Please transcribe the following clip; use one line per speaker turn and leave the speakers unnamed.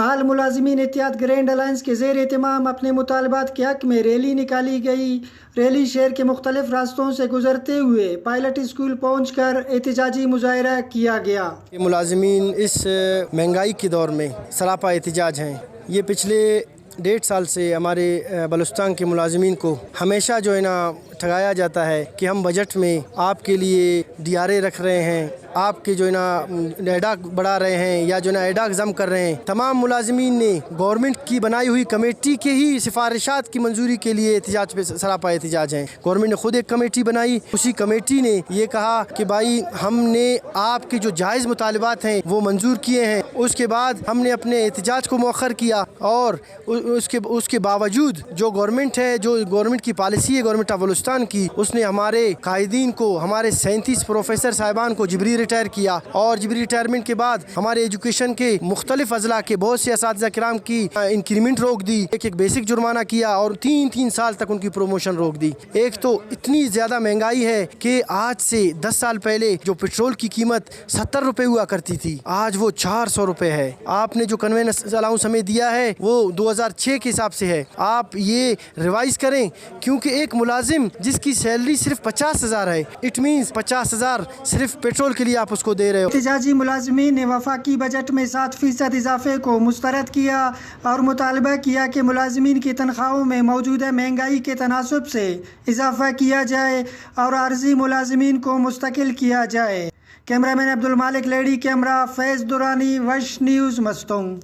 حال ملازمین اتحاد گرینڈ الائنس کے زیر اہتمام اپنے مطالبات کے حق میں ریلی نکالی گئی۔ ریلی شہر کے مختلف راستوں سے گزرتے ہوئے پائلٹ اسکول پہنچ کر احتجاجی مظاہرہ کیا گیا۔
ملازمین اس مہنگائی کے دور میں سراپا احتجاج ہیں۔ یہ پچھلے 1.5 سال سے ہمارے بلوچستان کے ملازمین کو ہمیشہ جو ہے نا ٹھگایا جاتا ہے کہ ہم بجٹ میں آپ کے لیے ڈیارے رکھ رہے ہیں، آپ کے جو ہے نا ایڈاک بڑھا رہے ہیں یا جو ہے نا ایڈاک ضم کر رہے ہیں۔ تمام ملازمین نے گورنمنٹ کی بنائی ہوئی کمیٹی کے ہی سفارشات کی منظوری کے لیے احتجاج پہ سراپا احتجاج ہیں۔ گورنمنٹ نے خود ایک کمیٹی بنائی، اسی کمیٹی نے یہ کہا کہ بھائی ہم نے آپ کے جو جائز مطالبات ہیں وہ منظور کیے ہیں۔ اس کے بعد ہم نے اپنے احتجاج کو مؤخر کیا اور اس کے باوجود جو گورنمنٹ ہے، جو گورنمنٹ کی پالیسی ہے گورنمنٹ آف بلوچستان کی، اس نے ہمارے قائدین کو، ہمارے 37 پروفیسر صاحبان کو جبری ریٹائر کیا، اور جبری ریٹائرمنٹ کے بعد ہمارے ایجوکیشن کے مختلف اضلاع کے بہت سے اساتذہ کرام کی انکریمنٹ روک دی، ایک بیسک جرمانہ کیا اور 3 سال تک ان کی پروموشن روک دی۔ ایک تو اتنی زیادہ مہنگائی ہے کہ آج سے 10 سال پہلے جو پیٹرول کی قیمت 70 روپے ہوا کرتی تھی، آج وہ 400 روپے ہے۔ آپ نے جو کنوینس الاؤنس ہمیں دیا ہے وہ 2006 کے حساب سے ہے، آپ یہ ریوائز کریں، کیونکہ ایک ملازم جس کی سیلری صرف 50,000 ہے، اٹ مینز 50,000 صرف پیٹرول کے لیے آپ اس کو دے رہے ہو۔
احتجاجی ملازمین نے وفاقی بجٹ میں 7% اضافے کو مسترد کیا اور مطالبہ کیا کہ ملازمین کی تنخواہوں میں موجودہ مہنگائی کے تناسب سے اضافہ کیا جائے اور عارضی ملازمین کو مستقل کیا جائے۔ کیمرہ مین عبدالمالک لیڈی کیمرہ، فیض دورانی، وش نیوز، مستونگ۔